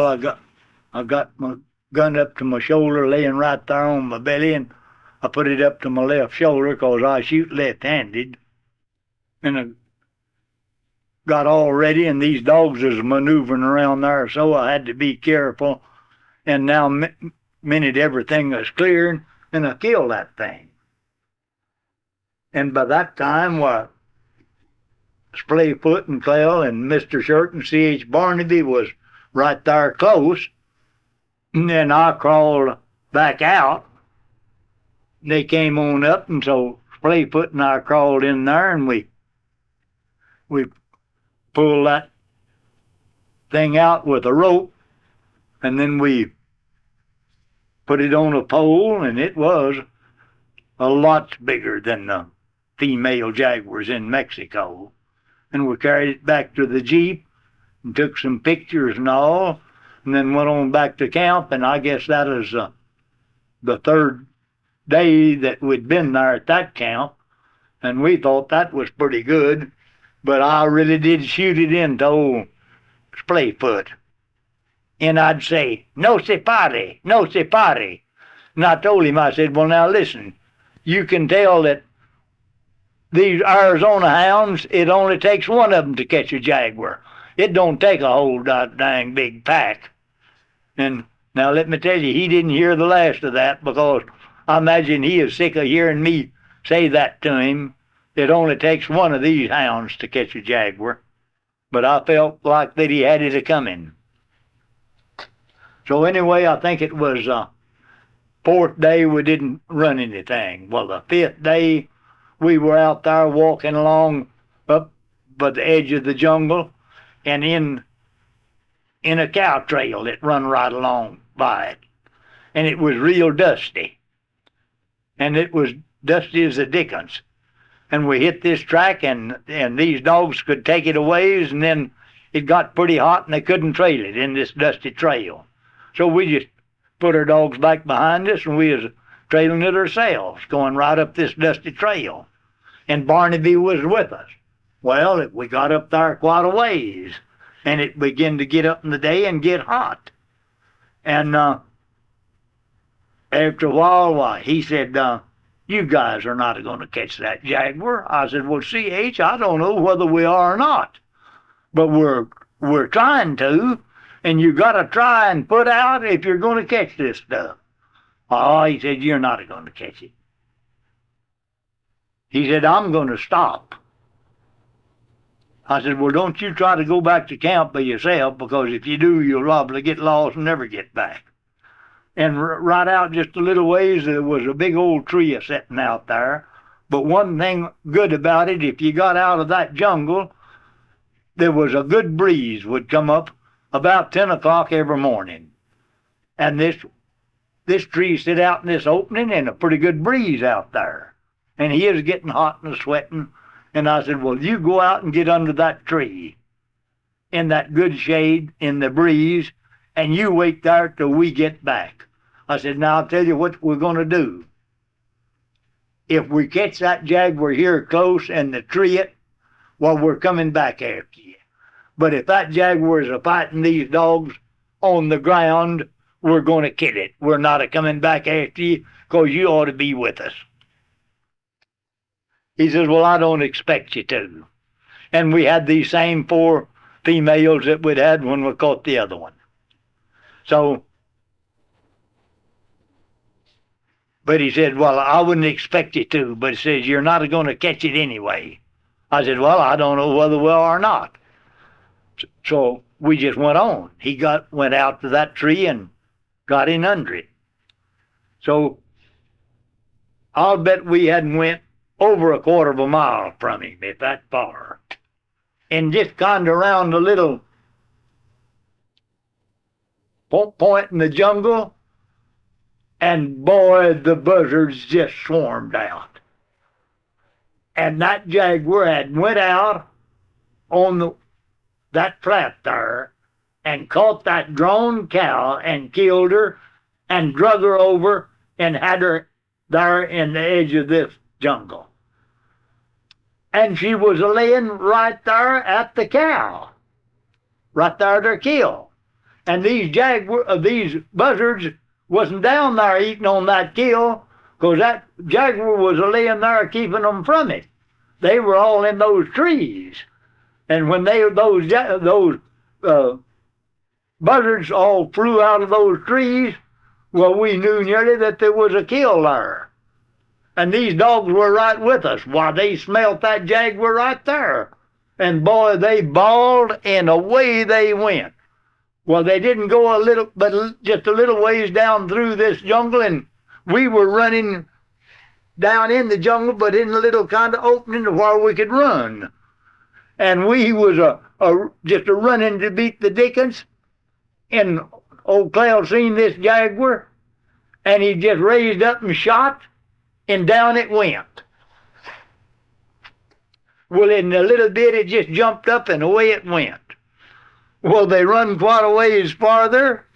Well, I got my gun up to my shoulder, laying right there on my belly, and I put it up to my left shoulder because I shoot left-handed. And I got all ready, and these dogs was maneuvering around there, so I had to be careful. And now, minute everything was cleared, and I killed that thing. And by that time, Splayfoot and Clell and Mr. Shirt and C.H. Barnaby was right there close. And then I crawled back out. They came on up, and so Splayfoot and I crawled in there, and we pulled that thing out with a rope, and then we put it on a pole, and it was a lot bigger than the female jaguars in Mexico. And we carried it back to the Jeep and took some pictures and all, and then went on back to camp. And I guess that is the third day that we'd been there at that camp, and we thought that was pretty good. But I really did shoot it into old Splayfoot. And I'd say, "No se pare, no se pare." And I told him, I said, "Well, now listen, you can tell that these Arizona hounds, it only takes one of them to catch a jaguar. It don't take a whole dang big pack." And now let me tell you, he didn't hear the last of that, because I imagine he is sick of hearing me say that to him. It only takes one of these hounds to catch a jaguar. But I felt like that he had it a-coming. So anyway, I think it was fourth day we didn't run anything. Well, the fifth day we were out there walking along up by the edge of the jungle, and in a cow trail that run right along by it. And it was real dusty. And it was dusty as the dickens. And we hit this track, and these dogs could take it a ways, and then it got pretty hot, and they couldn't trail it in this dusty trail. So we just put our dogs back behind us, and we was trailing it ourselves, going right up this dusty trail. And Barnaby was with us. Well, we got up there quite a ways, and it began to get up in the day and get hot. And after a while, he said, "You guys are not going to catch that jaguar." I said, "Well, C.H., I don't know whether we are or not, but we're trying to, and you got to try and put out if you're going to catch this stuff." "Oh," he said, "you're not going to catch it." He said, "I'm going to stop." I said, "Well, don't you try to go back to camp by yourself, because if you do, you'll probably get lost and never get back." And right out just a little ways, there was a big old tree sitting out there. But one thing good about it, if you got out of that jungle, there was a good breeze would come up about 10 o'clock every morning. And this tree sit out in this opening, and a pretty good breeze out there. And he is getting hot and sweating. And I said, "Well, you go out and get under that tree in that good shade in the breeze, and you wait there till we get back." I said, "Now I'll tell you what we're going to do. If we catch that jaguar here close and the tree it, well, we're coming back after you. But if that jaguar is fighting these dogs on the ground, we're going to kill it. We're not a-coming back after you, because you ought to be with us." He says, "Well, I don't expect you to." And we had these same 4 females that we'd had when we caught the other one. So, but he said, "Well, I wouldn't expect you to," but he says, "You're not going to catch it anyway." I said, "Well, I don't know whether we are or not." So we just went on. He went out to that tree and got in under it. So I'll bet we hadn't went over a quarter of a mile from him, if that far. And just kind of around a little point in the jungle, and boy, the buzzards just swarmed out. And that jaguar had went out on that flat there and caught that drawn cow and killed her and drug her over and had her there in the edge of this jungle. And she was laying right there at the cow, right there at her kill. And these buzzards wasn't down there eating on that kill, because that jaguar was laying there keeping them from it. They were all in those trees. And when those buzzards all flew out of those trees, well, we knew nearly that there was a kill there. And these dogs were right with us. Why, they smelt that jaguar right there. And boy, they bawled, and away they went. Well, they didn't go just a little ways down through this jungle, and we were running down in the jungle, but in a little kind of opening where we could run. And we was just a running to beat the dickens. And old Cloud seen this jaguar, and he just raised up and shot, and down it went. Well, in a little bit, it just jumped up, and away it went. Well, they run quite a ways farther,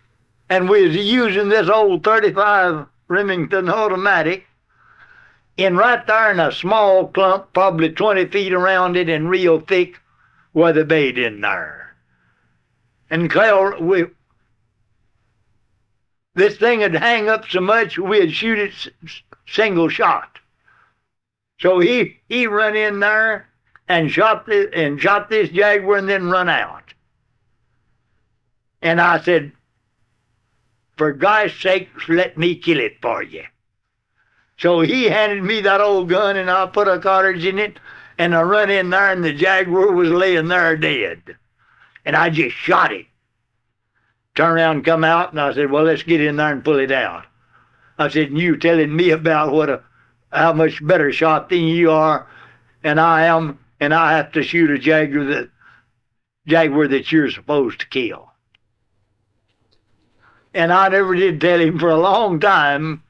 and we was using this old 35 Remington automatic, and right there in a small clump, probably 20 feet around it and real thick, was the bait in there. And this thing would hang up so much, we'd shoot it single shot. So he run in there and shot this jaguar and then run out. And I said, for God's sakes, let me kill it for you. So he handed me that old gun, and I put a cartridge in it, and I run in there, and the jaguar was laying there dead. And I just shot it. Turned around and come out, and I said, well, let's get in there and pull it out. I said, you telling me about how much better shot than you are, and I am, and I have to shoot a jaguar that you're supposed to kill. And I never did tell him for a long time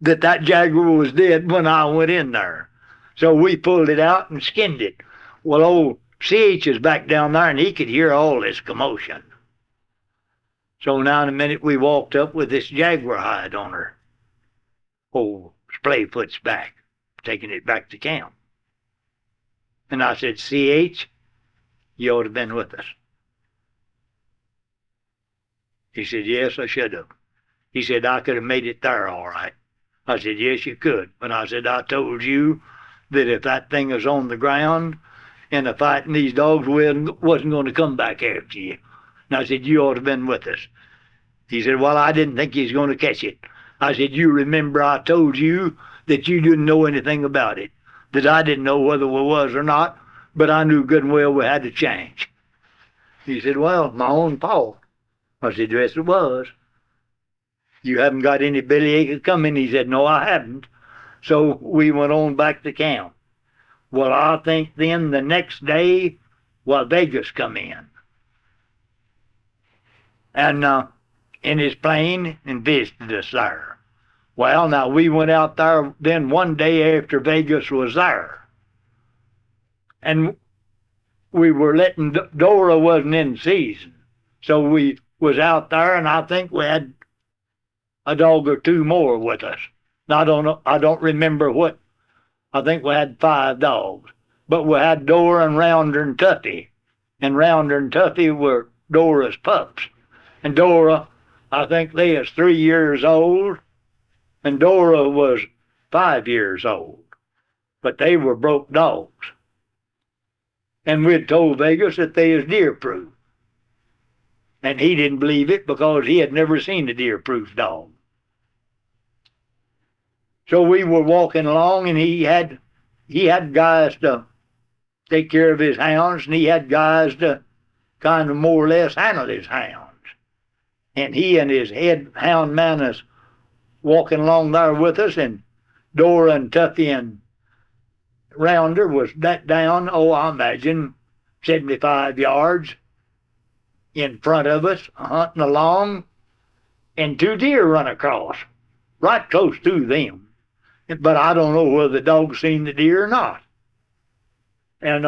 that jaguar was dead when I went in there. So we pulled it out and skinned it. Well, old C.H. is back down there, and he could hear all this commotion. So now in a minute, we walked up with this jaguar hide on her. Old Splayfoot's back, taking it back to camp. And I said, C.H., you ought to have been with us. He said, yes, I should have. He said, I could have made it there all right. I said, yes, you could. But I said, I told you that if that thing was on the ground and the fighting these dogs wasn't going to come back after you. And I said, you ought to have been with us. He said, well, I didn't think he was going to catch it. I said, you remember I told you that you didn't know anything about it, that I didn't know whether it was or not, but I knew good and well we had to change. He said, well, my own fault. I said, yes, it was. You haven't got any bellyache coming? He said, no, I haven't. So we went on back to camp. Well, I think then the next day, Vegas come in. And in his plane and visited us there. Well, now we went out there then one day after Vegas was there. And we were letting, Dora wasn't in season. So we was out there, and I think we had a dog or two more with us. Now, I don't remember what. I think we had 5 dogs. But we had Dora and Rounder and Tuffy. And Rounder and Tuffy were Dora's pups. And Dora, I think they was 3 years old, and Dora was 5 years old. But they were broke dogs. And we'd told Vegas that they was deer-proof. And he didn't believe it because he had never seen a deer-proof dog. So we were walking along, and he had guys to take care of his hounds, and he had guys to kind of more or less handle his hounds. And he and his head hound man is walking along there with us, and Dora and Tuffy and Rounder was that down, I imagine, 75 yards in front of us, hunting along, and 2 deer run across, right close to them. But I don't know whether the dog seen the deer or not. And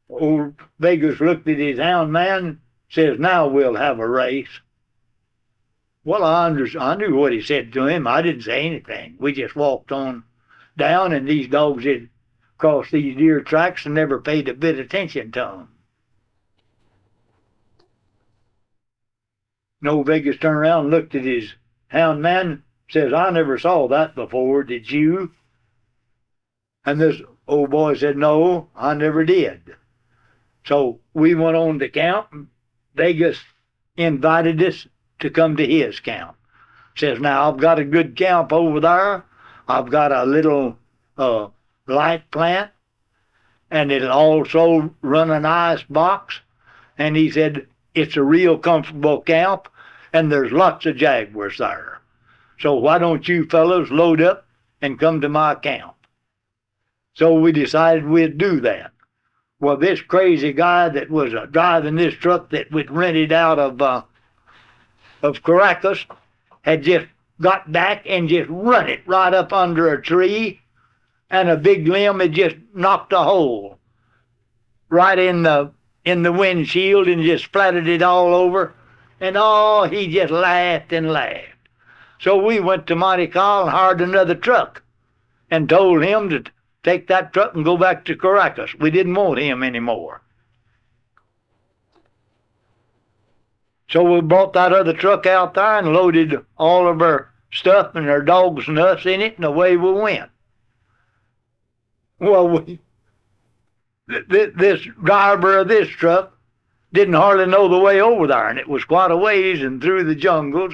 old Vegas looked at his hound man, says, now we'll have a race. Well, I knew what he said to him. I didn't say anything. We just walked on down, and these dogs had crossed these deer tracks and never paid a bit of attention to them. And old Vegas turned around and looked at his hound man, says, I never saw that before, did you? And this old boy said, no, I never did. So we went on to camp. Vegas invited us to come to his camp. Says, now I've got a good camp over there. I've got a little light plant, and it'll also run an ice box. And he said, it's a real comfortable camp, and there's lots of Jaguars there. So why don't you fellows load up and come to my camp? So we decided we'd do that. Well, this crazy guy that was driving this truck that we'd rented out of Caracas had just got back and just run it right up under a tree, and a big limb had just knocked a hole right in the windshield and just splattered it all over. And he just laughed and laughed. So we went to Monte Carlo and hired another truck and told him to take that truck and go back to Caracas. We didn't want him anymore. So we brought that other truck out there and loaded all of our stuff and our dogs and us in it, and away we went. Well, this driver of this truck didn't hardly know the way over there, and it was quite a ways and through the jungles.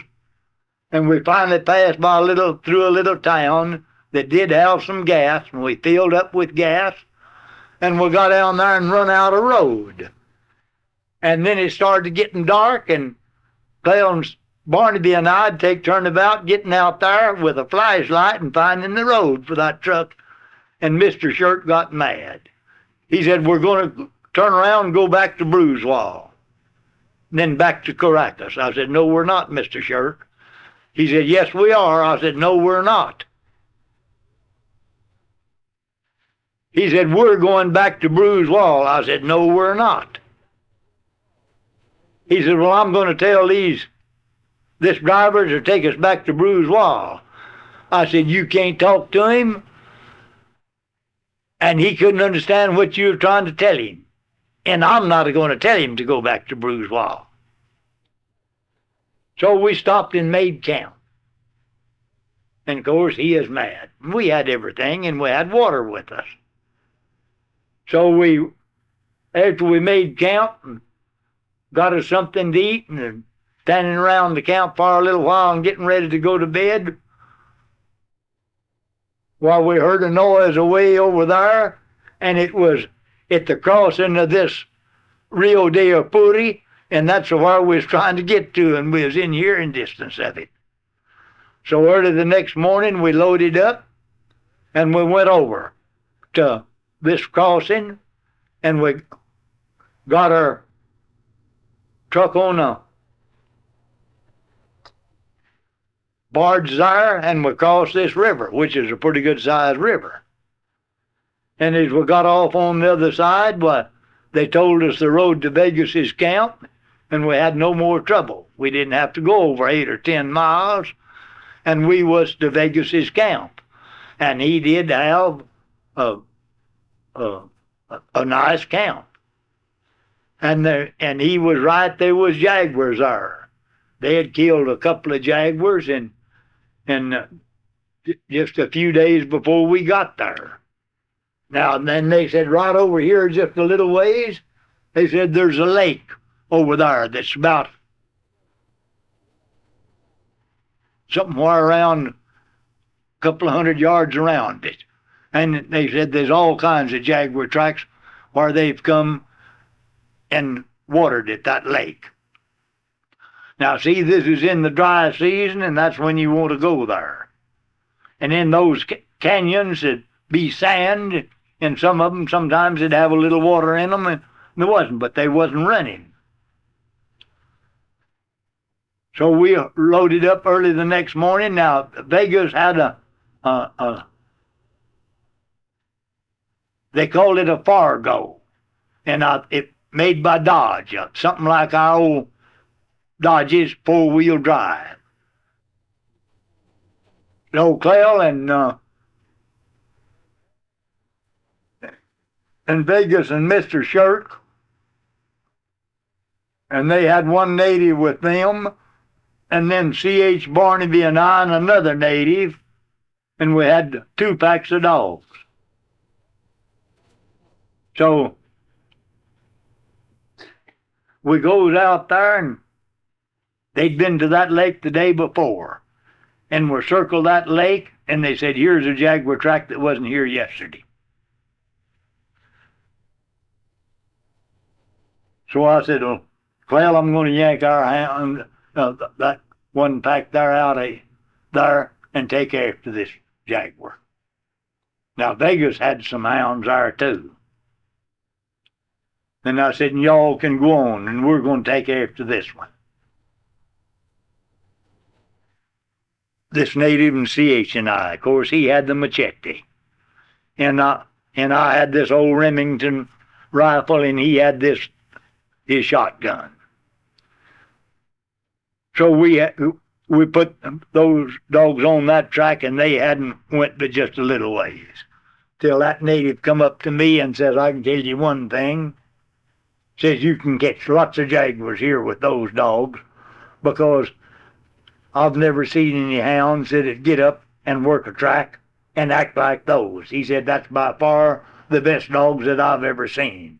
And we finally passed by through a little town that did have some gas, and we filled up with gas, and we got down there and run out of road. And then it started getting dark, and Barnaby and I'd take turnabout getting out there with a flashlight and finding the road for that truck. And Mr. Shirt got mad. He said, we're going to turn around and go back to Bruisewall, and then back to Caracas. I said, no, we're not, Mr. Shirt. He said, yes, we are. I said, no, we're not. He said, we're going back to Bruisewall. I said, no, we're not. He said, well, I'm going to tell this driver to take us back to Bruisewall. I said, you can't talk to him? And he couldn't understand what you were trying to tell him. And I'm not going to tell him to go back to Bruisewall. So we stopped and made camp. And of course, he is mad. We had everything, and we had water with us. So after we made camp and got us something to eat, and standing around the campfire a little while and getting ready to go to bed, while we heard a noise away over there, and it was at the crossing of this Rio de Apure, and that's where we was trying to get to, and we was in hearing distance of it. So early the next morning, we loaded up, and we went over to this crossing, and we got our truck on a barge there, and we crossed this river, which is a pretty good sized river. And as we got off on the other side, they told us the road to Vegas's camp, and we had no more trouble. We didn't have to go over 8 or 10 miles, and we was to Vegas's camp. And he did have a nice camp. And he was right, there was Jaguars there. They had killed a couple of Jaguars and just a few days before we got there. Now, and then they said, right over here, just a little ways, they said there's a lake over there that's about somewhere around a couple of 100 yards around it. And they said there's all kinds of Jaguar tracks where they've come and watered at that lake. Now, see, this is in the dry season, and that's when you want to go there. And in those canyons, it'd be sand, and some of them, sometimes it'd have a little water in them, and there wasn't, but they wasn't running. So we loaded up early the next morning. Now, Vegas had they called it a Fargo, and it made by Dodge, something like our old Dodge's 4-wheel drive. Old Clell and Vegas and Mr. Shirk, and they had one native with them, and then C.H. Barnaby and I and another native, and we had 2 packs of dogs. So we goes out there, and they'd been to that lake the day before, and we circled that lake, and they said, here's a jaguar track that wasn't here yesterday. So I said, well, I'm going to yank our hound, that 1 pack there out of there and take after this jaguar. Now, Vegas had some hounds there too. And I said, y'all can go on, and we're going to take after this one. This native and C.H. and I, of course, he had the machete. And I had this old Remington rifle, and he had his shotgun. So we put those dogs on that track, and they hadn't went but just a little ways. Till that native come up to me and says, I can tell you one thing. Says, you can catch lots of jaguars here with those dogs, because I've never seen any hounds that'd get up and work a track and act like those. He said, that's by far the best dogs that I've ever seen.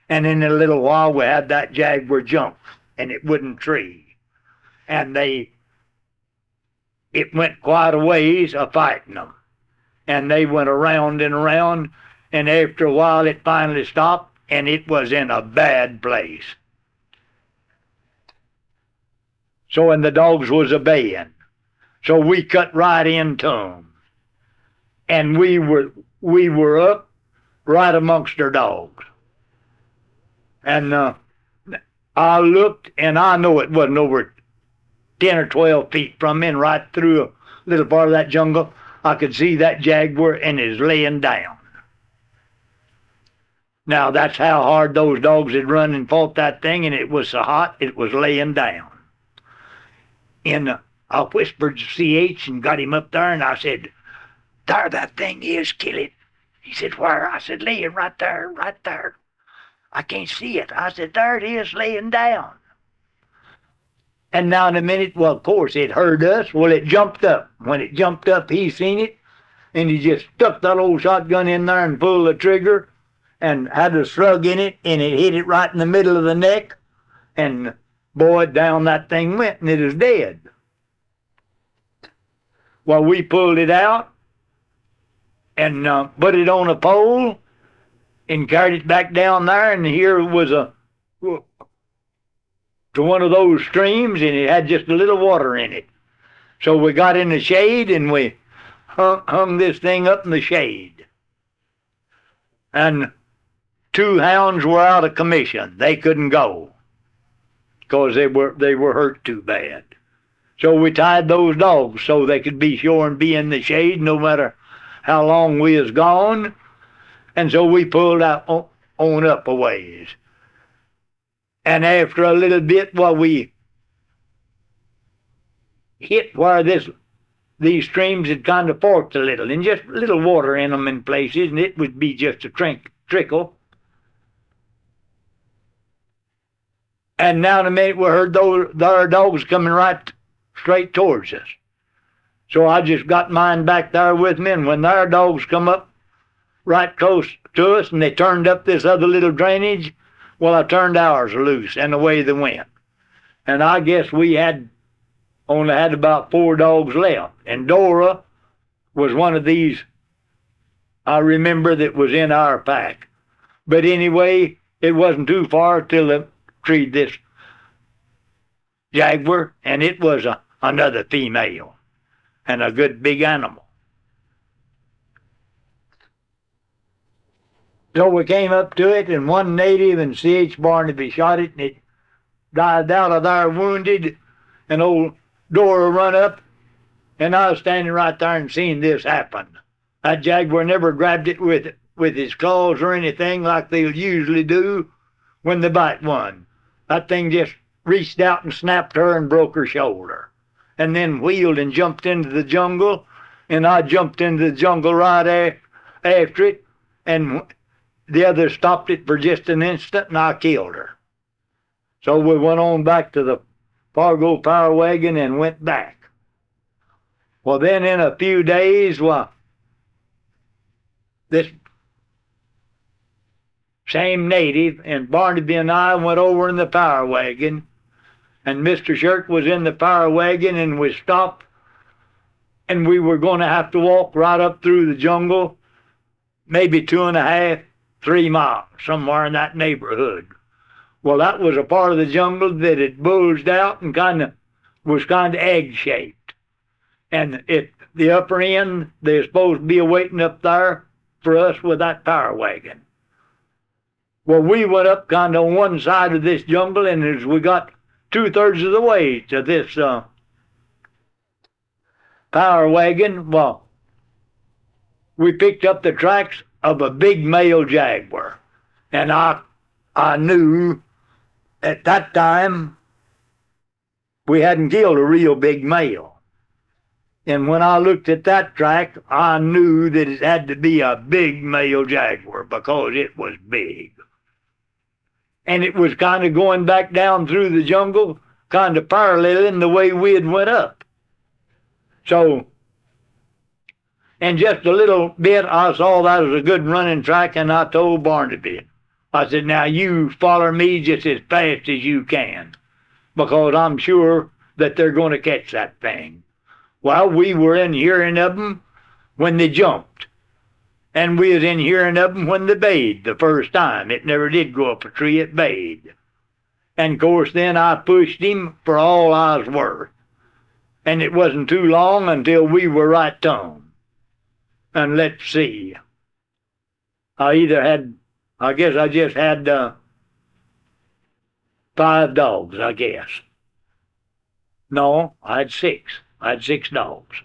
And in a little while, we had that jaguar jump, and it wouldn't tree. And it went quite a ways a fighting them. And they went around and around, and after a while, it finally stopped, and it was in a bad place. So, and the dogs was obeying. So we cut right into them. And we were up right amongst their dogs. And I looked, and I know it wasn't over 10 or 12 feet from me, and right through a little part of that jungle, I could see that jaguar, and it was laying down. Now, that's how hard those dogs had run and fought that thing, and it was so hot, it was laying down. And I whispered to C.H. and got him up there, and I said, there that thing is, kill it. He said, where? I said, laying right there, right there. I can't see it. I said, there it is, laying down. And now in a minute, well, of course, it heard us. Well, it jumped up. When it jumped up, he seen it, and he just stuck that old shotgun in there and pulled the trigger and had a slug in it, and it hit it right in the middle of the neck, and boy, down that thing went, and it was dead. Well, we pulled it out and put it on a pole and carried it back down there, and here was to one of those streams, and it had just a little water in it. So we got in the shade, and we hung this thing up in the shade. And 2 hounds were out of commission. They couldn't go because they were hurt too bad. So we tied those dogs so they could be sure and be in the shade no matter how long we was gone. And so we pulled out on up a ways. And after a little bit, well, we hit where these streams had kind of forked a little, and just a little water in them in places, and it would be just a trickle. And now in a minute, we heard their dogs coming right straight towards us. So I just got mine back there with me, and when their dogs come up right close to us, and they turned up this other little drainage, well, I turned ours loose, and away they went. And I guess we only had about 4 dogs left. And Dora was one of these, I remember, that was in our pack. But anyway, it wasn't too far till they treed this jaguar, and it was another female, and a good big animal. So we came up to it, and one native and C.H. Barnaby shot it, and it died out of there wounded, and old Dora run up, and I was standing right there and seeing this happen. That jaguar never grabbed it with his claws or anything like they'll usually do when they bite one. That thing just reached out and snapped her and broke her shoulder, and then wheeled and jumped into the jungle, and I jumped into the jungle right after it, and the other stopped it for just an instant, and I killed her. So we went on back to the Fargo Power Wagon and went back. Well, then in a few days, well, this same native and Barnaby and I went over in the Power Wagon, and Mr. Shirk was in the Power Wagon, and we stopped, and we were going to have to walk right up through the jungle, maybe 2.5, 3 miles, somewhere in that neighborhood. Well, that was a part of the jungle that had bulged out and was kind of egg-shaped. And at the upper end, they were supposed to be waiting up there for us with that Power Wagon. Well, we went up kind of on one side of this jungle, and as we got 2/3 of the way to this Power Wagon, well, we picked up the tracks of a big male jaguar. And I knew at that time we hadn't killed a real big male. And when I looked at that track, I knew that it had to be a big male jaguar because it was big. And it was kind of going back down through the jungle, kind of paralleling the way we had went up. So, in just a little bit, I saw that was a good running track, and I told Barnaby, I said, now you follow me just as fast as you can, because I'm sure that they're going to catch that thing. Well, we were in hearing of them when they jumped, and we was in hearing of them when they bayed the first time. It never did go up a tree, it bayed. And of course then I pushed him for all I was worth. And it wasn't too long until we were right to him. And let's see, I guess I just had 5 dogs, I guess. No, I had 6. I had 6 dogs.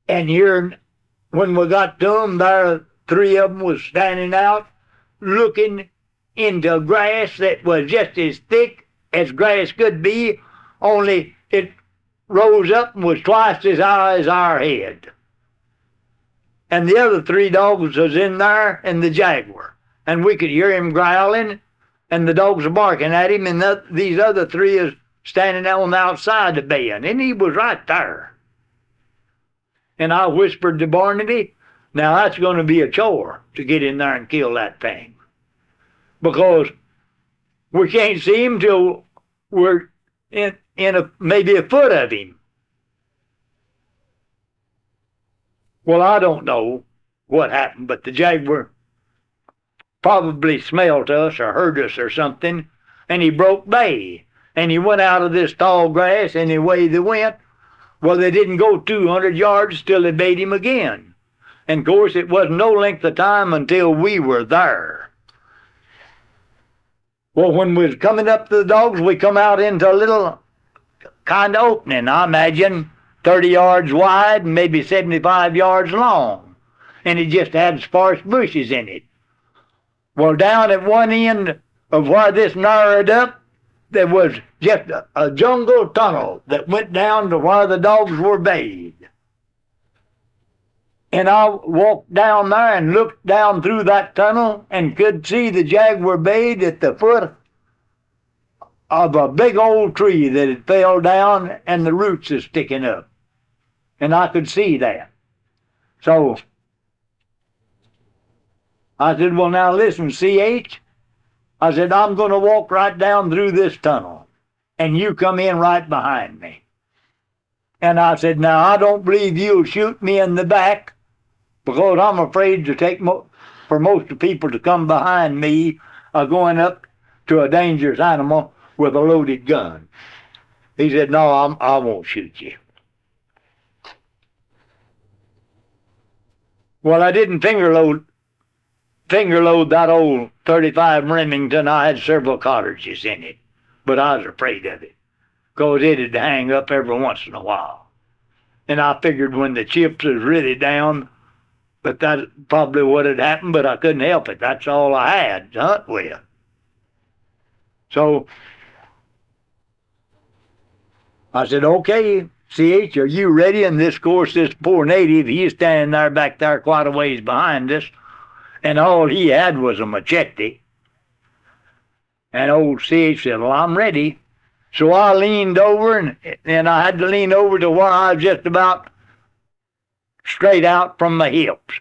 And here, when we got to them, there 3 of them was standing out, looking into grass that was just as thick as grass could be, only it rose up and was twice as high as our head. And the other 3 dogs was in there, and the jaguar. And we could hear him growling, and the dogs were barking at him, and these other 3 is standing on the outside of baying, and he was right there. And I whispered to Barnaby, now that's going to be a chore to get in there and kill that thing. Because we can't see him till we're in maybe a foot of him. Well, I don't know what happened, but the jaguar probably smelled us or heard us or something, and he broke bay. And he went out of this tall grass, and away they went. Well, they didn't go 200 yards till they bayed him again. And of course, it wasn't no length of time until we were there. Well, when we was coming up to the dogs, we come out into a little kind of opening, I imagine 30 yards wide and maybe 75 yards long. And it just had sparse bushes in it. Well, down at one end of where this narrowed up, there was just a jungle tunnel that went down to where the dogs were bayed. And I walked down there and looked down through that tunnel and could see the jaguar bayed at the foot of a big old tree that had fell down and the roots is sticking up. And I could see that. So I said, well, now listen, C.H., I said, I'm going to walk right down through this tunnel, and you come in right behind me. And I said, now, I don't believe you'll shoot me in the back, because I'm afraid to take for most of the people to come behind me going up to a dangerous animal with a loaded gun. He said, no, I won't shoot you. Well, I didn't finger load that old 35 Remington. I had several cartridges in it, but I was afraid of it, because it'd hang up every once in a while. And I figured when the chips was really down, but that's probably what had happened, but I couldn't help it. That's all I had to hunt with. So I said, okay, C.H., are you ready? And this, of course, this poor native, he's standing there back there quite a ways behind us, and all he had was a machete. And old Sid said, well, I'm ready. So I leaned over, and I had to lean over to where I was just about straight out from my hips.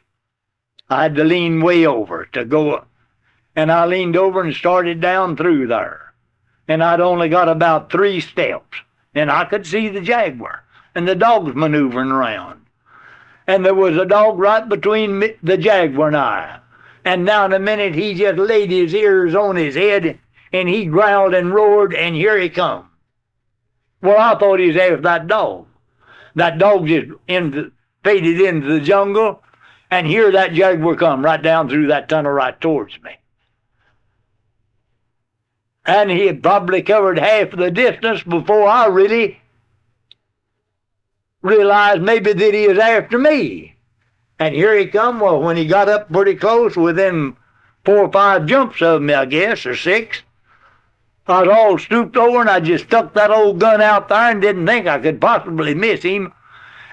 I had to lean way over to go. And I leaned over and started down through there. And I'd only got about 3 steps. And I could see the Jaguar and the dogs maneuvering around. And there was a dog right between the Jaguar and I. And now in a minute he just laid his ears on his head, and he growled and roared, and here he come. Well, I thought he was after that dog. That dog just faded into the jungle, and here that Jaguar come right down through that tunnel right towards me. And he had probably covered half of the distance before I really realized maybe that he was after me. And here he come. Well, when he got up pretty close, within 4 or 5 jumps of me, I guess, or 6, I was all stooped over, and I just stuck that old gun out there and didn't think I could possibly miss him,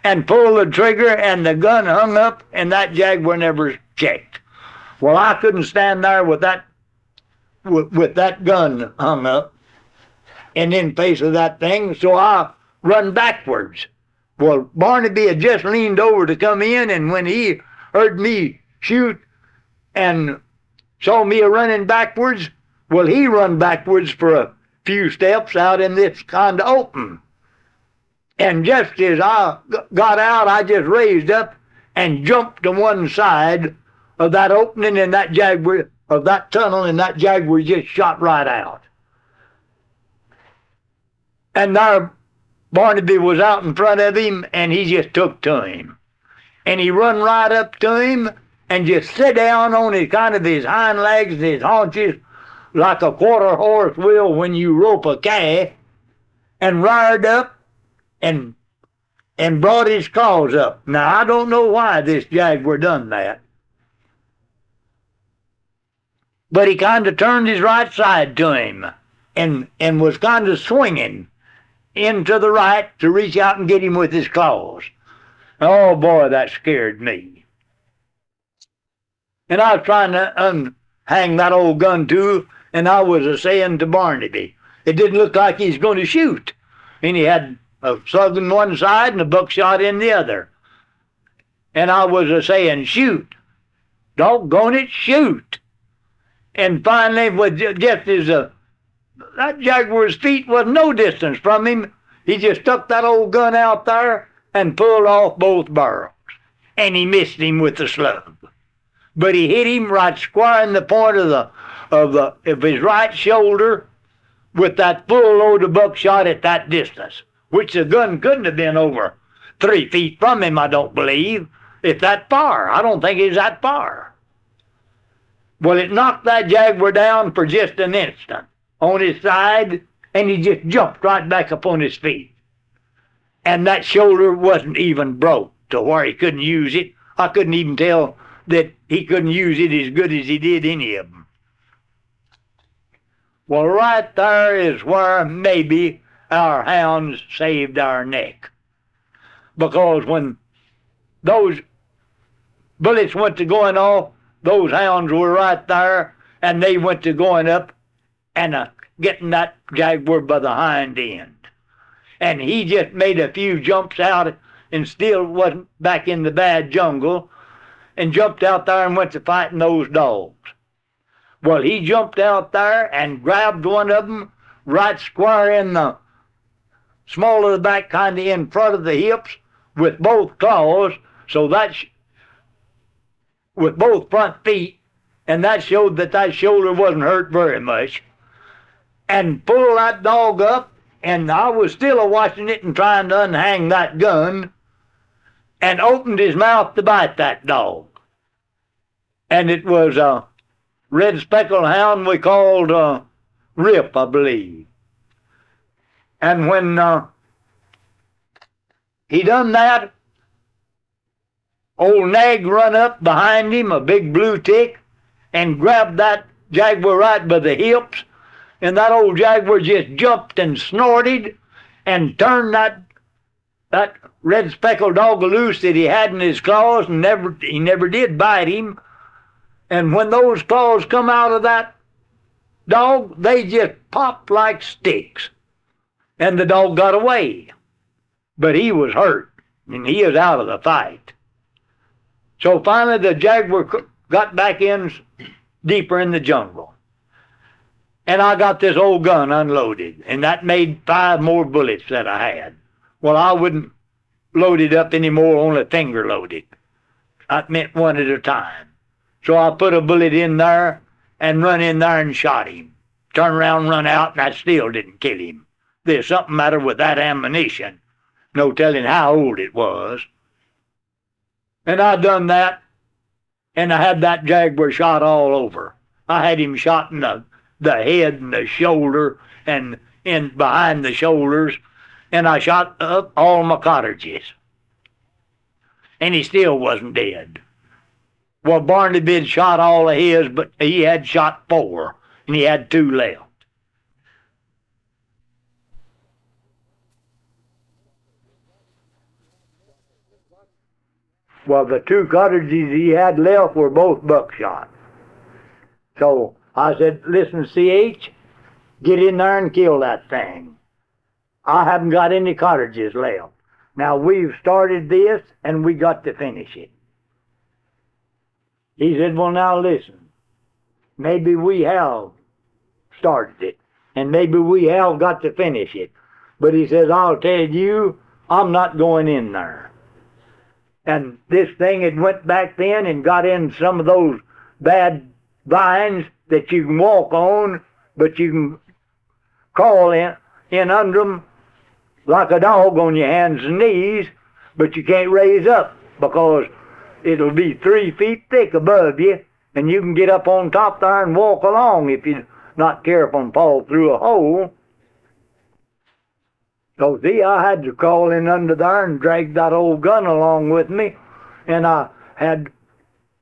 and pulled the trigger, and the gun hung up, and that Jaguar never checked. Well, I couldn't stand there with that gun hung up and in face of that thing, so I run backwards. Well, Barnaby had just leaned over to come in, and when he heard me shoot and saw me running backwards, well, he run backwards for a few steps out in this kind of open. And just as I got out, I just raised up and jumped to one side of that opening, and that Jaguar, of that tunnel, and that Jaguar just shot right out. And there Barnaby was out in front of him, and he just took to him. And he run right up to him and just sit down on his kind of his hind legs and his haunches like a quarter horse will when you rope a calf, and reared up and brought his claws up. Now, I don't know why this Jaguar done that, but he kind of turned his right side to him and was kind of swinging into the right to reach out and get him with his claws. Oh, boy, that scared me. And I was trying to unhang that old gun, too, and I was saying to Barnaby, it didn't look like he was going to shoot. And he had a slug in one side and a buckshot in the other. And I was saying, shoot. Doggone it, shoot. And finally, just as that Jaguar's feet was no distance from him, he just stuck that old gun out there and pulled off both barrels. And he missed him with the slug. But he hit him right square in the point of his right shoulder with that full load of buckshot at that distance, which the gun couldn't have been over 3 feet from him, I don't believe, if that far. I don't think it was that far. Well, it knocked that Jaguar down for just an instant on his side, and he just jumped right back up on his feet. And that shoulder wasn't even broke to where he couldn't use it. I couldn't even tell that he couldn't use it as good as he did any of them. Well, right there is where maybe our hounds saved our neck. Because when those bullets went to going off, those hounds were right there, and they went to going up and getting that Jaguar by the hind end. And he just made a few jumps out and still wasn't back in the bad jungle, and jumped out there and went to fighting those dogs. Well, he jumped out there and grabbed one of them right square in the small of the back, kind of in front of the hips, with both claws, so that's with both front feet, and that showed that that shoulder wasn't hurt very much, and pulled that dog up, and I was still watching it and trying to unhang that gun, and opened his mouth to bite that dog. And it was a red speckled hound we called Rip, I believe. And when he done that, old Nag run up behind him, a big blue tick, and grabbed that Jaguar right by the hips, and that old Jaguar just jumped and snorted and turned that red speckled dog loose that he had in his claws, and he never did bite him. And when those claws come out of that dog, they just popped like sticks. And the dog got away. But he was hurt, and he was out of the fight. So finally the Jaguar got back in deeper in the jungle. And I got this old gun unloaded, and that made 5 more bullets that I had. Well, I wouldn't load it up anymore, only finger loaded. That meant one at a time. So I put a bullet in there and run in there and shot him. Turned around, run out, and I still didn't kill him. There's something matter with that ammunition. No telling how old it was. And I done that, and I had that Jaguar shot all over. I had him shot in the head and the shoulder and in behind the shoulders, and I shot up all my cartridges. And he still wasn't dead. Well, Barnaby had shot all of his, but he had shot 4, and he had 2 left. Well, the 2 cartridges he had left were both buckshot. So I said, listen, CH, get in there and kill that thing. I haven't got any cartridges left. Now, we've started this, and we got to finish it. He said, well, now listen, maybe we have started it, and maybe we have got to finish it. But he says, I'll tell you, I'm not going in there. And this thing had went back then and got in some of those bad vines that you can walk on, but you can crawl in under them like a dog on your hands and knees, but you can't raise up because it'll be 3 feet thick above you, and you can get up on top there and walk along if you're not careful and fall through a hole. So see, I had to crawl in under there and drag that old gun along with me, and I had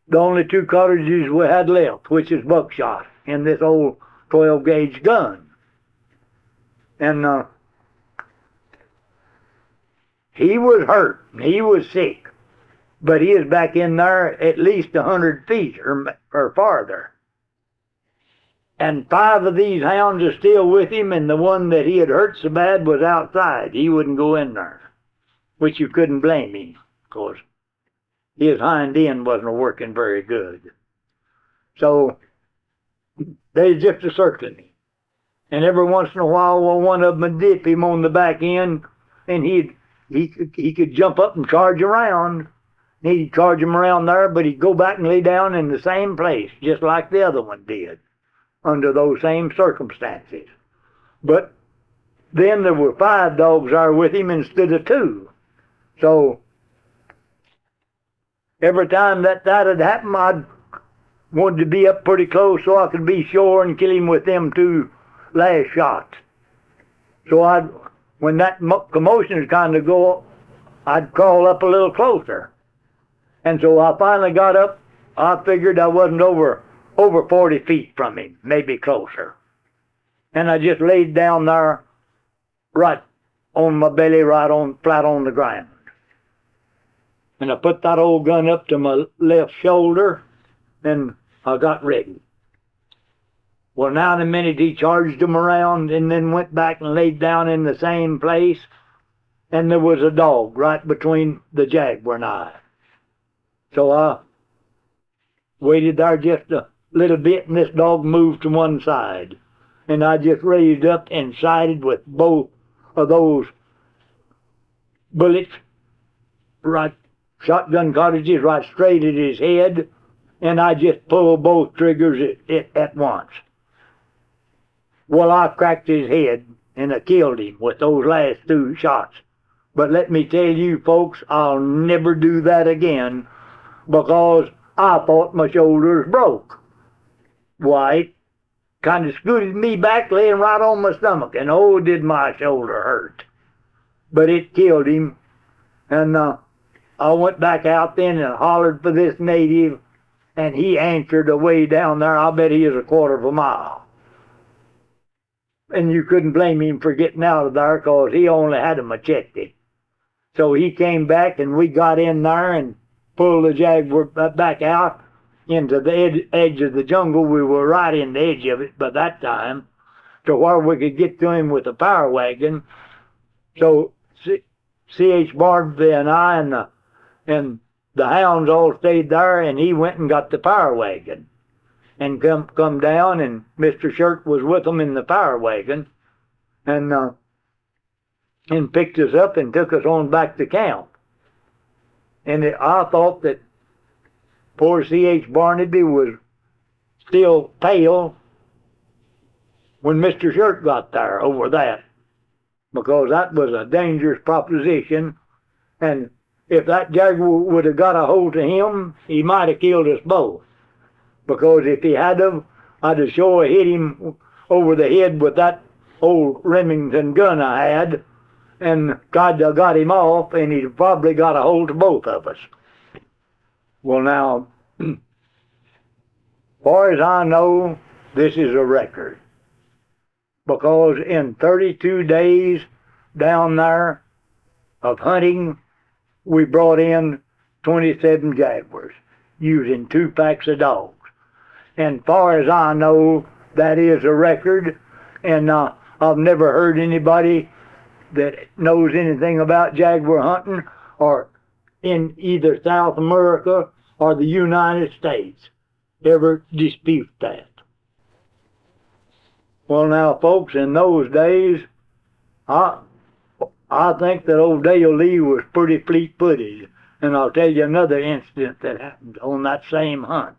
the only 2 cartridges we had left, which is buckshot, in this old 12-gauge gun. And he was hurt, and he was sick, but he is back in there at least 100 feet or farther. And 5 of these hounds are still with him, and the one that he had hurt so bad was outside. He wouldn't go in there, which you couldn't blame him, of course. His hind end wasn't working very good. So they just a-circling him. And every once in a while, one of them would dip him on the back end, and he could jump up and charge around. He'd charge him around there, but he'd go back and lay down in the same place, just like the other one did, under those same circumstances. But then there were 5 dogs there with him instead of 2. So every time that had happened, I'd wanted to be up pretty close so I could be sure and kill him with them 2 last shots. So when that commotion was kind of go, I'd crawl up a little closer. And so I finally got up. I figured I wasn't over 40 feet from him, maybe closer. And I just laid down there right on my belly, flat on the ground. And I put that old gun up to my left shoulder, and I got ready. Well, now in a minute he charged them around and then went back and laid down in the same place, and there was a dog right between the Jaguar and I. So I waited there just a little bit, and this dog moved to one side. And I just raised up and sighted with both of those bullets, right, shotgun cartridges, right straight at his head, and I just pulled both triggers at once. Well, I cracked his head, and I killed him with those last 2 shots. But let me tell you, folks, I'll never do that again, because I thought my shoulders broke. Why, it kind of scooted me back, laying right on my stomach, and oh, did my shoulder hurt. But it killed him, and I went back out then and hollered for this native, and he answered away down there. I bet he is a quarter of a mile. And you couldn't blame him for getting out of there, because he only had a machete. So he came back, and we got in there and pulled the Jaguar back out, into the edge of the jungle. We were right in the edge of it by that time, to where we could get to him with a power wagon. So C.H. Barnaby and I and the hounds all stayed there, and he went and got the power wagon and come down, and Mr. Shirt was with them in the power wagon, and picked us up and took us on back to camp. And I thought that poor C.H. Barnaby was still pale when Mr. Shirt got there over that, because that was a dangerous proposition, and if that Jaguar would have got a hold of him, he might have killed us both. Because if he had have, I'd have sure hit him over the head with that old Remington gun I had, and tried to have got him off, and he'd probably got a hold of both of us. Well, now, far as I know, this is a record. Because in 32 days down there of hunting, we brought in 27 Jaguars using 2 packs of dogs. And far as I know, that is a record, and I've never heard anybody that knows anything about Jaguar hunting or in either South America or the United States ever dispute that. Well, now, folks, in those days, I think that old Dale Lee was pretty fleet-footed, and I'll tell you another incident that happened on that same hunt.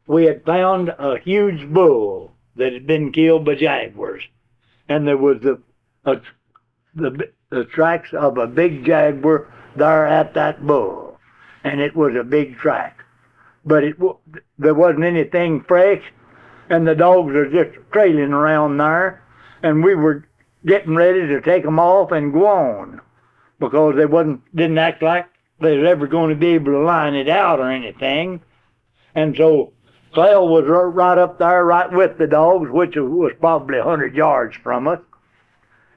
We had found a huge bull that had been killed by jaguars, and there was the tracks of a big jaguar there at that bull, and it was a big track. But there wasn't anything fresh, and the dogs were just trailing around there, and we were getting ready to take them off and go on, because they didn't act like they was ever going to be able to line it out or anything. And so Clell was right up there, right with the dogs, which was probably 100 yards from us.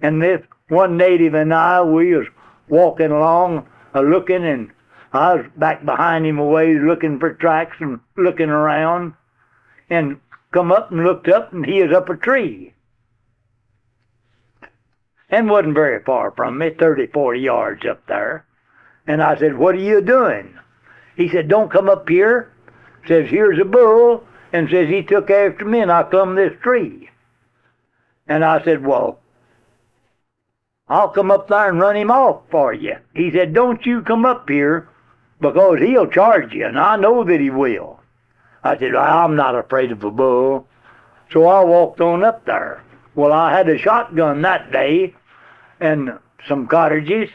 And this one native and I, we was walking along, looking, and I was back behind him a ways looking for tracks and looking around, and come up and looked up, and he was up a tree. And wasn't very far from me, 30, 40 yards up there. And I said, "What are you doing?" He said, "Don't come up here." Says, "Here's a bull," and says, "He took after me, and I climbed this tree." And I said, "Well, I'll come up there and run him off for you." He said, "Don't you come up here, because he'll charge you, and I know that he will." I said, "I'm not afraid of a bull." So I walked on up there. Well, I had a shotgun that day and some cartridges,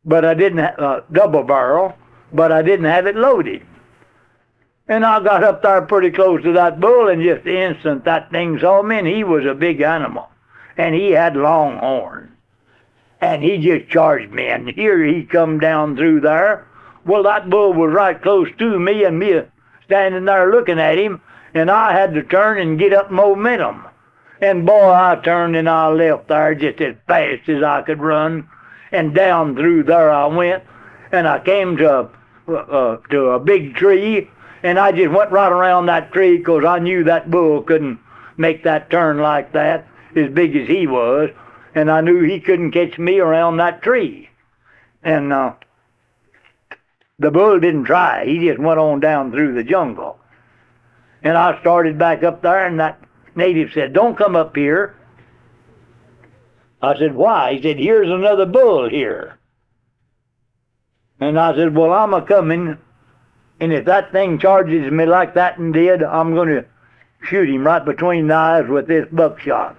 but I didn't have a double barrel, but I didn't have it loaded. And I got up there pretty close to that bull, and just the instant that thing saw me, and he was a big animal, and he had long horns, and he just charged me, and here he come down through there. Well, that bull was right close to me, and me standing there looking at him, and I had to turn and get up momentum. And boy, I turned and I left there just as fast as I could run, and down through there I went, and I came to a big tree, and I just went right around that tree, because I knew that bull couldn't make that turn like that, as big as he was, and I knew he couldn't catch me around that tree. And the bull didn't try. He just went on down through the jungle. And I started back up there, and that native said, "Don't come up here." I said, "Why?" He said, "Here's another bull here." And I said, "Well, I'm a-coming, and if that thing charges me like that and did, I'm going to shoot him right between the eyes with this buckshot.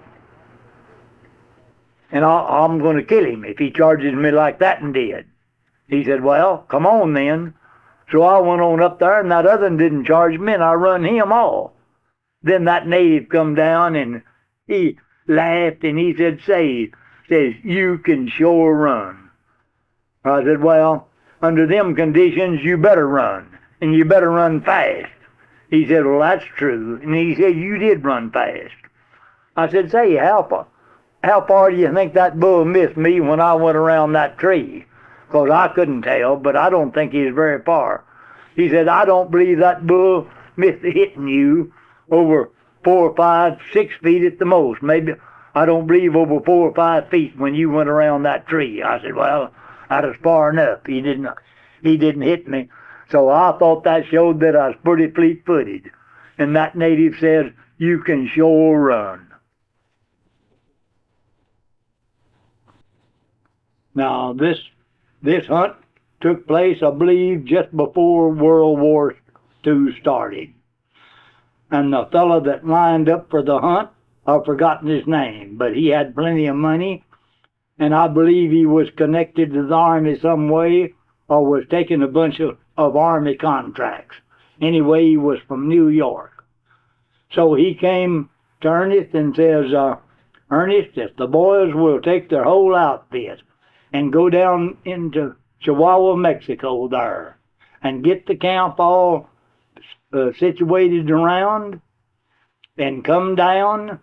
And I'm going to kill him if he charges me like that and did." He said, "Well, come on then." So I went on up there, and that other one didn't charge me, and I run him off. Then that native come down, and he laughed, and he said, says, "You can sure run." I said, "Well, under them conditions, you better run, and you better run fast." He said, "Well, that's true." And he said, "You did run fast." I said, "Say, how far do you think that bull missed me when I went around that tree?" Because I couldn't tell, but I don't think he was very far. He said, I don't believe that bull missed hitting you over 4 or 5, 6 feet at the most. Maybe, I don't believe over 4 or 5 feet when you went around that tree. I said, well, that was far enough. He didn't hit me. So I thought that showed that I was pretty fleet-footed. And that native said, you can sure run. Now, this hunt took place, I believe, just before World War II started. And the fellow that lined up for the hunt, I've forgotten his name, but he had plenty of money, and I believe he was connected to the Army some way, or was taking a bunch of Army contracts. Anyway, he was from New York. So he came to Ernest and says, Ernest, if the boys will take their whole outfit and go down into Chihuahua, Mexico there, and get the camp all situated around, and come down,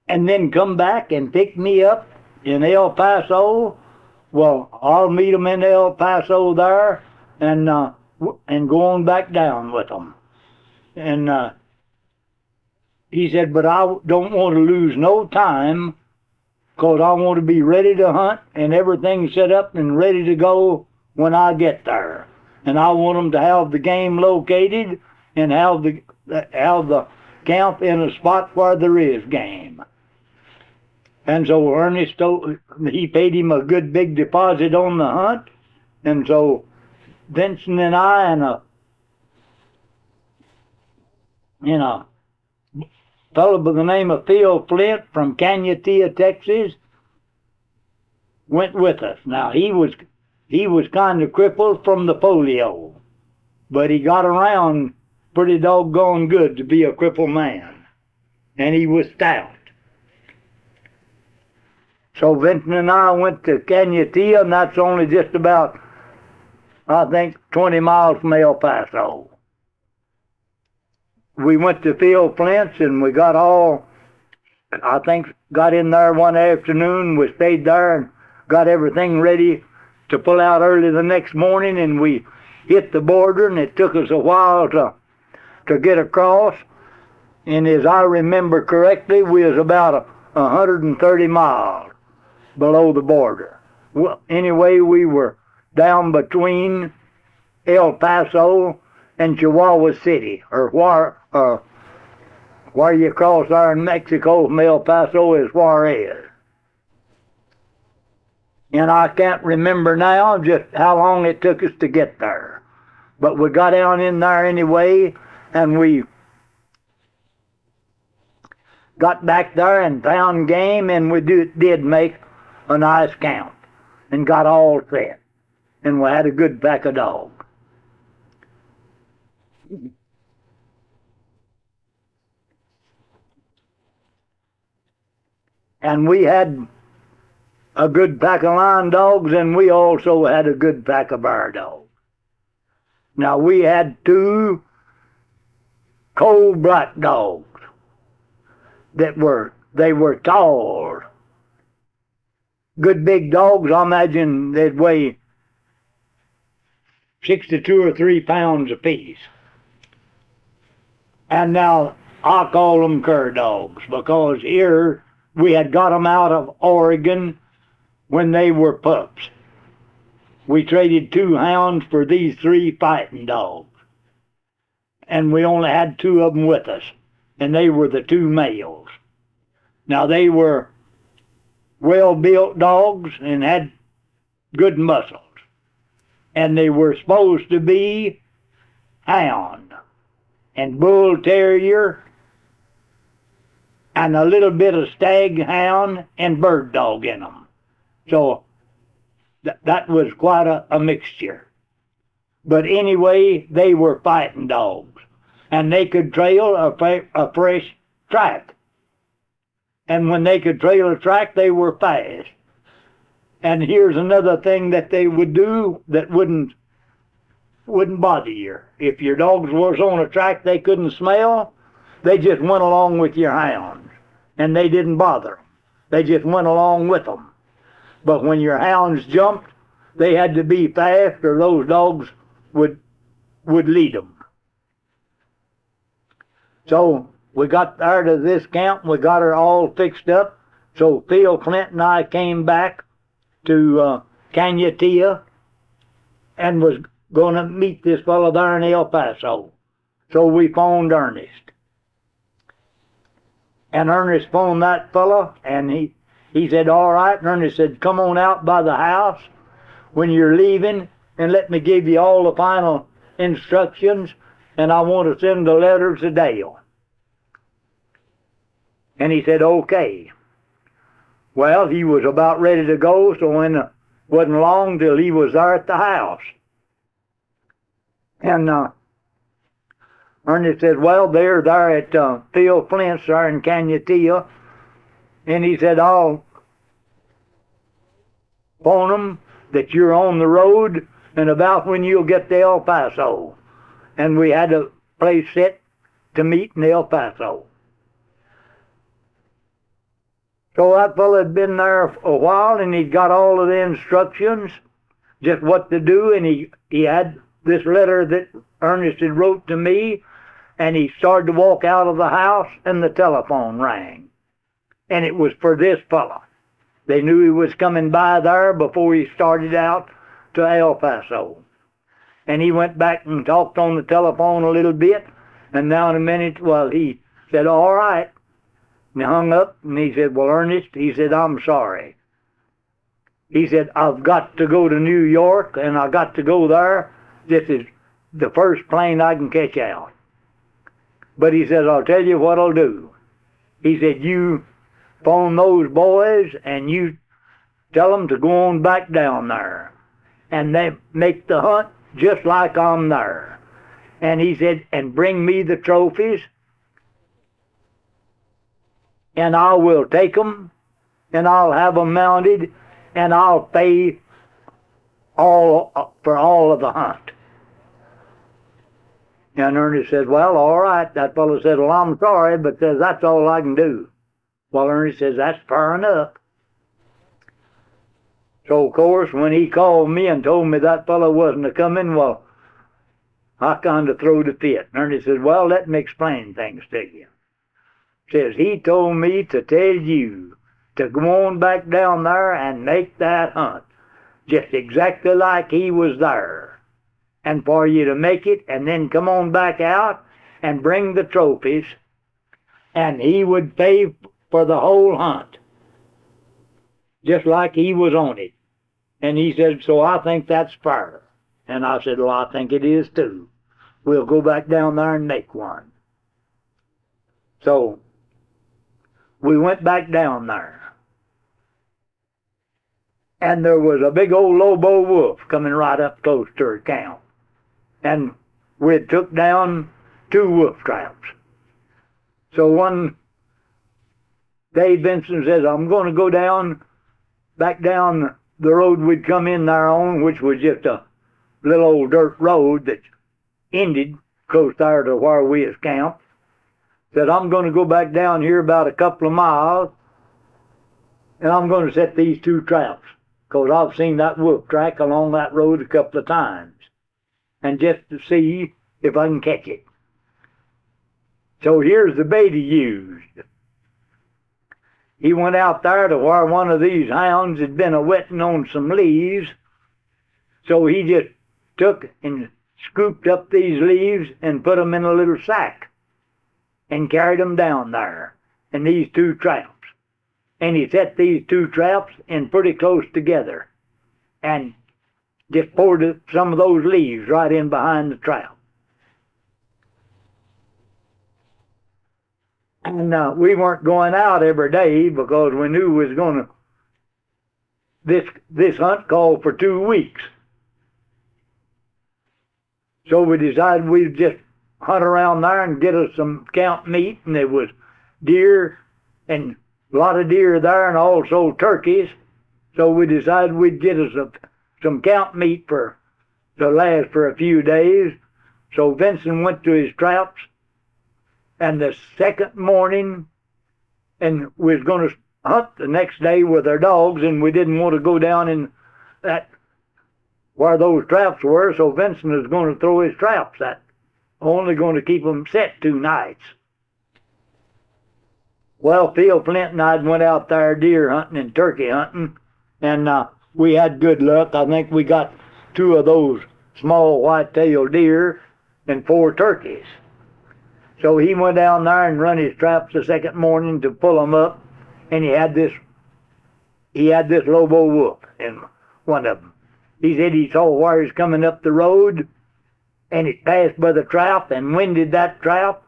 and then come back and pick me up in El Paso, well, I'll meet them in El Paso there, and go on back down with them. And he said, but I don't want to lose no time, because I want to be ready to hunt and everything set up and ready to go when I get there. And I want them to have the game located and have the camp in a spot where there is game. And so Ernest he paid him a good big deposit on the hunt. And so Vincent and I and a fellow by the name of Phil Flint from Cañatía, Texas, went with us. Now he was kind of crippled from the polio, but he got around pretty doggone good to be a crippled man, and he was stout. So Vincent and I went to Cañatía, and that's only just about, I think, 20 miles from El Paso. We went to Phil Flint's, and we got in there one afternoon. We stayed there and got everything ready to pull out early the next morning, and we hit the border, and it took us a while to get across. And as I remember correctly, we was about 130 miles below the border. Well, anyway, we were down between El Paso and Chihuahua City, or where you cross there in Mexico from El Paso is Juarez. And I can't remember now just how long it took us to get there. But we got down in there anyway, and we got back there and found game, and we did make a nice count and got all set. And we had a good pack of dogs. And we had a good pack of lion dogs, and we also had a good pack of bear dogs. Now we had 2 cold black dogs they were tall, good big dogs. I imagine they'd weigh 62 or 3 pounds apiece. And now I call them cur dogs, because here we had got them out of Oregon when they were pups. We traded 2 hounds for these 3 fighting dogs. And we only had 2 of them with us, and they were the 2 males. Now they were well-built dogs and had good muscles. And they were supposed to be hound and bull terrier and a little bit of stag hound and bird dog in them. So that was quite a mixture. But anyway, they were fighting dogs, and they could trail a fresh track. And when they could trail a track, they were fast. And here's another thing that they would do that wouldn't bother you. If your dogs was on a track they couldn't smell, they just went along with your hounds, and they didn't bother them. They just went along with them. But when your hounds jumped, they had to be fast or those dogs would lead them. So we got there to this camp, and we got her all fixed up. So Phil Clint and I came back to Cañatía and was going to meet this fellow there in El Paso. So we phoned Ernest. And Ernest phoned that fellow, and he said, all right. And Ernest said, come on out by the house when you're leaving, and let me give you all the final instructions, and I want to send a letter to Dale. And he said, okay. Well, he was about ready to go, so it wasn't long till he was there at the house. And Ernest said, well, they're there at Phil Flint's there in Cañatía. And he said, I'll phone them that you're on the road and about when you'll get to El Paso. And we had a place set to meet in El Paso. So that fellow had been there a while, and he'd got all of the instructions, just what to do, and he had this letter that Ernest had wrote to me, and he started to walk out of the house, and the telephone rang. And it was for this fellow. They knew he was coming by there before he started out to El Paso. And he went back and talked on the telephone a little bit, and now in a minute, well, he said, all right. And he hung up, and he said, well, Ernest, he said, I'm sorry. He said, I've got to go to New York, and I got to go there. This is the first plane I can catch out. But he said, I'll tell you what I'll do. He said, you phone those boys, and you tell them to go on back down there. And they make the hunt just like I'm there. And he said, and bring me the trophies, and I will take them, and I'll have them mounted, and I'll pay for all of the hunt. And Ernest said, well, all right. That fellow said, well, I'm sorry, but says, that's all I can do. Well, Ernest says, that's fair enough. So, of course, when he called me and told me that fellow wasn't a-coming, well, I kind of throwed a fit. And Ernest said, well, let me explain things to you. Says, he told me to tell you to go on back down there and make that hunt just exactly like he was there. And for you to make it and then come on back out and bring the trophies, and he would pay for the whole hunt just like he was on it. And he said, so I think that's fair. And I said, well, I think it is too. We'll go back down there and make one. So we went back down there. And there was a big old Lobo wolf coming right up close to her camp. And we took down 2 wolf traps. So one day Vincent says, I'm going to go back down the road we'd come in there on, which was just a little old dirt road that ended close there to where we was camped. Said, I'm going to go back down here about a couple of miles, and I'm going to set these 2 traps, because I've seen that wolf track along that road a couple of times, and just to see if I can catch it. So here's the bait he used. He went out there to where one of these hounds had been a-wetting on some leaves, so he just took and scooped up these leaves and put them in a little sack and carried them down there in these 2 traps. And he set these 2 traps in pretty close together and just poured some of those leaves right in behind the trap. And we weren't going out every day because we knew we was going to, this hunt called for 2 weeks. So we decided we'd just hunt around there and get us some camp meat, and there was deer and a lot of deer there and also turkeys. So we decided we'd get us some camp meat to last for a few days. So Vincent went to his traps, and the second morning, and we was going to hunt the next day with our dogs, and we didn't want to go down in that where those traps were, so Vincent was going to throw his traps at, only going to keep them set 2 nights. Well, Phil Flint and I went out there deer hunting and turkey hunting, and we had good luck. I think we got 2 of those small white-tailed deer and 4 turkeys. So he went down there and run his traps the second morning to pull them up, and he had this Lobo wolf in one of them. He said he saw where he's coming up the road, and it passed by the trap and winded that trap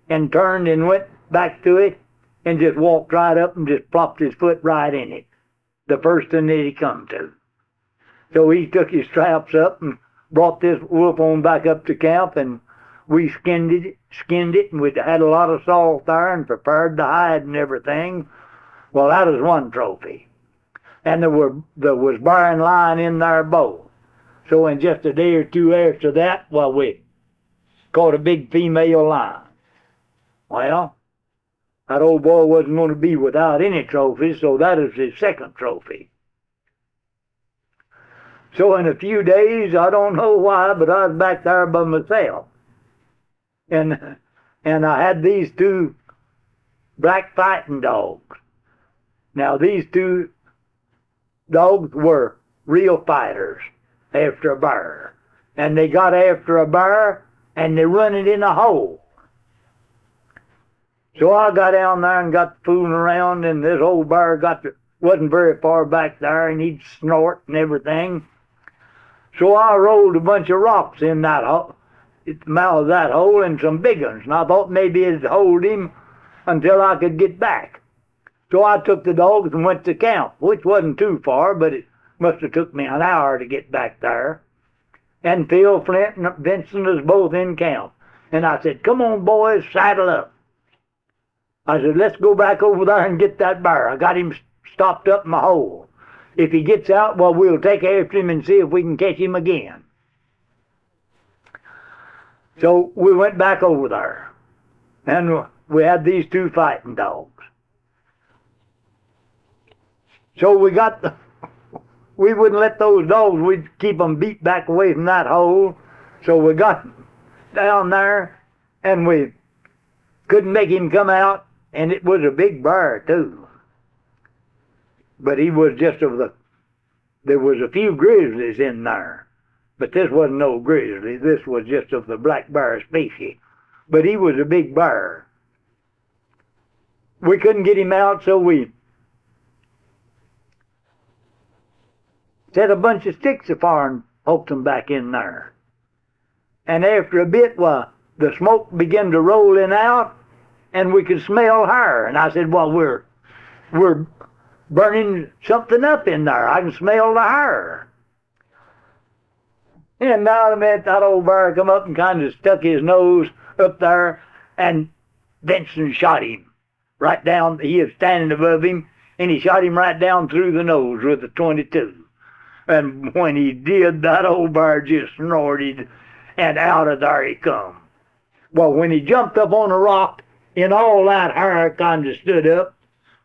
and turned and went back to it and just walked right up and just plopped his foot right in it, the first thing that he come to. So he took his traps up and brought this wolf on back up to camp, and we skinned it, and we had a lot of salt there and prepared the hide and everything. Well, that was one trophy. And there was bear and lion in there both. So in just a day or 2 after that, well, we caught a big female lion. Well, that old boy wasn't going to be without any trophies, so that is his second trophy. So in a few days, I don't know why, but I was back there by myself. And I had these 2 black fighting dogs. Now, these 2 dogs were real fighters after a bear. And they got after a bear, and they run it in a hole. So I got down there and got fooling around, and this old bear wasn't very far back there, and he'd snort and everything. So I rolled a bunch of rocks in that hole, at the mouth of that hole, and some big ones, and I thought maybe it'd hold him until I could get back. So I took the dogs and went to camp, which wasn't too far, but it must have took me an hour to get back there. And Phil Flint and Vincent was both in camp. And I said, "Come on, boys, saddle up." I said, "Let's go back over there and get that bear. I got him stopped up in my hole. If he gets out, well, we'll take after him and see if we can catch him again." So we went back over there, and we had these 2 fighting dogs. So we wouldn't let those dogs, we'd keep them beat back away from that hole. So we got down there, and we couldn't make him come out, and it was a big bear too. But he was just there was a few grizzlies in there, but this wasn't no grizzly. This was just of the black bear species. But he was a big bear. We couldn't get him out, so we set a bunch of sticks afire and poked them back in there. And after a bit, well, the smoke began to roll in out, and we could smell her. And I said, "Well, we're burning something up in there. I can smell the hair." And now I meant that old bear come up and kind of stuck his nose up there, and Vincent shot him right down. He was standing above him, and he shot him right down through the nose with a .22. And when he did, that old bear just snorted, and out of there he come. Well, when he jumped up on a rock, and all that hair kind of stood up,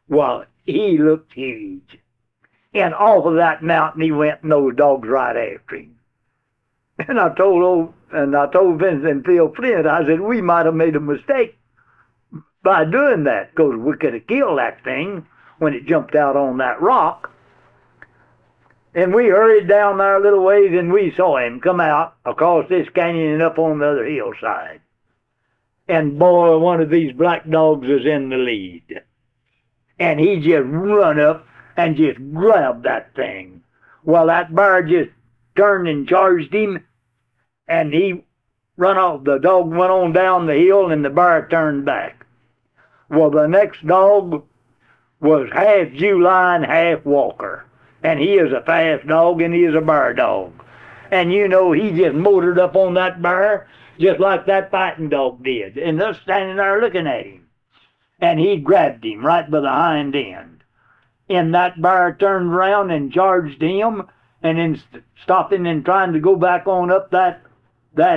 well, he looked huge. And off of that mountain he went, and those dogs right after him. And I told Vincent and Phil Flint, I said, we might have made a mistake by doing that, because we could have killed that thing when it jumped out on that rock. And we hurried down there a little ways, and we saw him come out across this canyon and up on the other hillside. And boy, one of these black dogs was in the lead. And he just run up and just grabbed that thing. Well, that bear just turned and charged him, and he run off. The dog went on down the hill, and the bear turned back. Well, the next dog was half Jew lion, half walker. And he is a fast dog, and he is a bear dog. And you know, he just motored up on that bear just like that fighting dog did. And us standing there looking at him. And he grabbed him right by the hind end. And that bear turned around and charged him, and then stopping and trying to go back on up that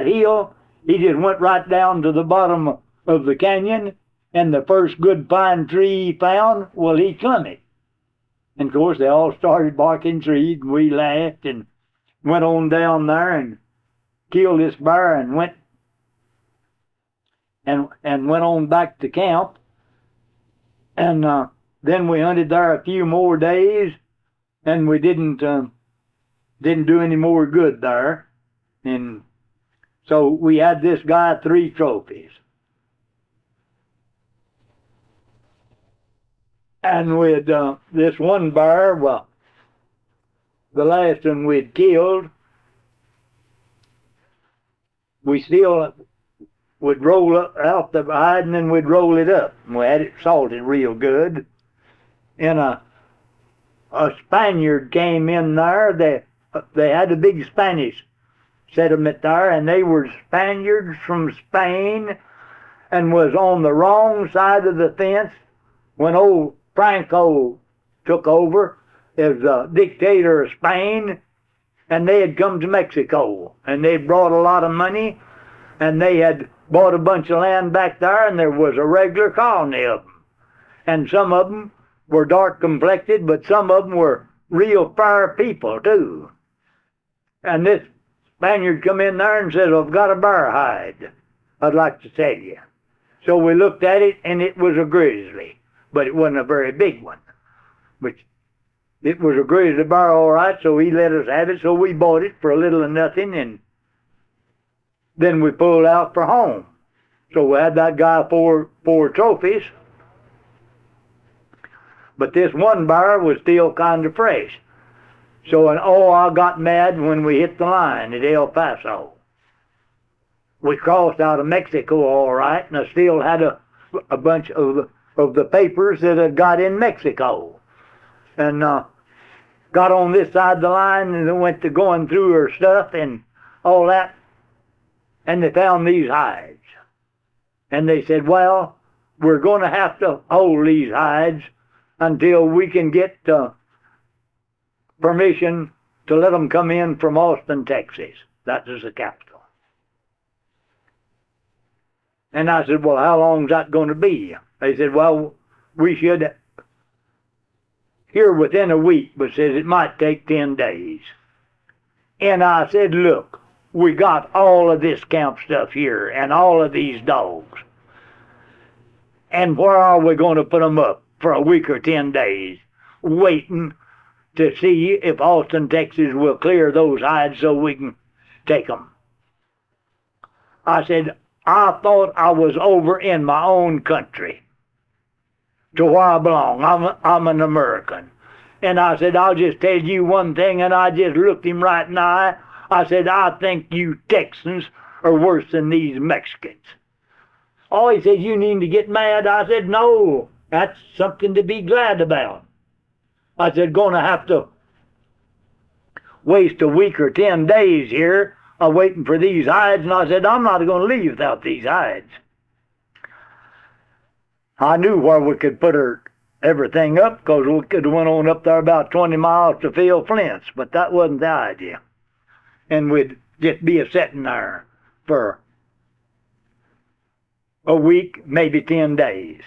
hill, he just went right down to the bottom of the canyon, and the first good pine tree he found, well, he climbed it. And of course, they all started barking trees, and we laughed, and went on down there and killed this bear and went on back to camp. And then we hunted there a few more days, and we didn't do any more good there. And so we had this guy 3 trophies. And with this one bear, well, the last one we'd killed, we still would roll out the hide and then we'd roll it up. And we had it salted real good. And a Spaniard came in there. They had a big Spanish settlement there, and they were Spaniards from Spain and was on the wrong side of the fence when old Franco took over as dictator of Spain, and they had come to Mexico, and they brought a lot of money, and they had bought a bunch of land back there, and there was a regular colony of them. And some of them were dark complected, but some of them were real fair people too. And this Spaniard come in there and said, I've got a bear hide I'd like to sell you. So we looked at it, and it was a grizzly, but it wasn't a very big one. But it was a grizzly bear all right, so he let us have it, so we bought it for a little of nothing, and then we pulled out for home. So we had that guy four trophies, but this one bear was still kind of fresh. So, I got mad when we hit the line at El Paso. We crossed out of Mexico all right, and I still had a bunch of the papers that I got in Mexico. And got on this side of the line and went to going through her stuff and all that, and they found these hides. And they said, well, we're going to have to hold these hides until we can get permission to let them come in from Austin, Texas. That is the capital. And I said, well, how long is that going to be? They said, well, we should here within a week, but says it might take 10 days. And I said, look, we got all of this camp stuff here and all of these dogs. And where are we going to put them up for a week or 10 days? Waiting to see if Austin, Texas will clear those hides so we can take them. I said, I thought I was over in my own country to where I belong. I'm an American. And I said, I'll just tell you one thing, and I just looked him right in the eye. I said, I think you Texans are worse than these Mexicans. Oh, he said, you need to get mad. I said, no, that's something to be glad about. I said, going to have to waste a week or 10 days here waiting for these hides. And I said, I'm not going to leave without these hides. I knew where we could put everything up, because we could have went on up there about 20 miles to fill flints, but that wasn't the idea. And we'd just be sitting there for a week, maybe 10 days.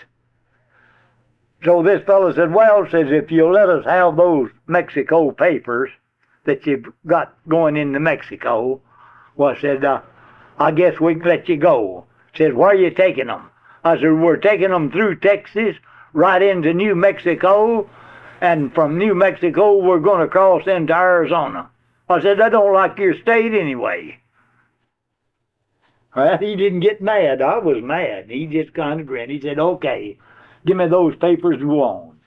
So this fellow said, well, says, if you'll let us have those Mexico papers that you've got going into Mexico, well, I said, I guess we can let you go. Said, where are you taking them? I said, we're taking them through Texas, right into New Mexico, and from New Mexico, we're going to cross into Arizona. I said, I don't like your state anyway. Well, he didn't get mad. I was mad. He just kind of grinned. He said, okay, give me those papers and go on.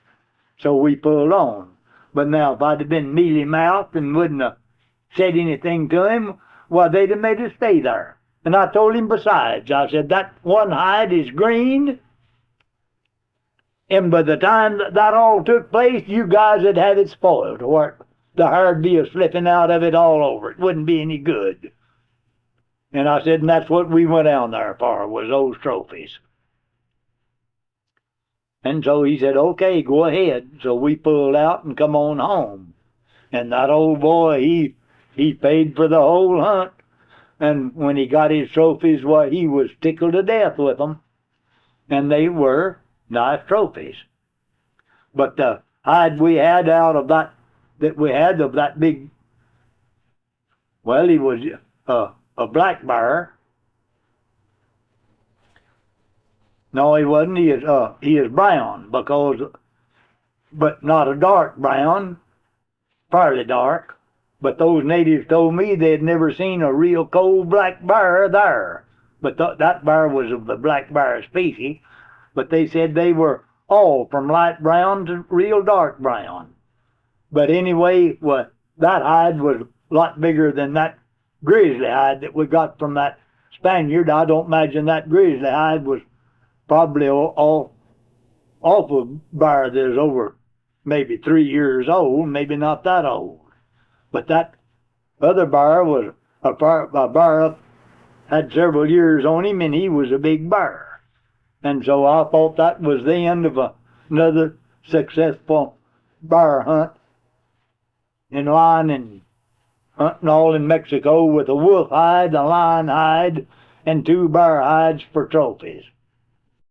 So we pulled on. But now, if I'd have been mealy-mouthed and wouldn't have said anything to him, well, they'd have made us stay there. And I told him besides, I said, that one hide is green, and by the time that all took place, you guys would have it spoiled, or the hair would be slipping out of it all over. It wouldn't be any good. And I said, and that's what we went down there for, was those trophies. And so he said, okay, go ahead. So we pulled out and come on home. And that old boy, he paid for the whole hunt. And when he got his trophies, well, he was tickled to death with them. And they were nice trophies. But the hide we had out of that we had of that big Well, he was a black bear. No, he wasn't. He is brown because, but not a dark brown, fairly dark. But those natives told me they'd never seen a real cold black bear there. But that bear was of the black bear species. But they said they were all from light brown to real dark brown. But anyway, well, that hide was a lot bigger than that grizzly hide that we got from that Spaniard. I don't imagine that grizzly hide was probably all awful bear that is over maybe 3 years old, maybe not that old. But that other bear was a bear had several years on him, and he was a big bear. And so I thought that was the end of another successful bear hunt in line and hunting all in Mexico with a wolf hide, a lion hide, and 2 bear hides for trophies.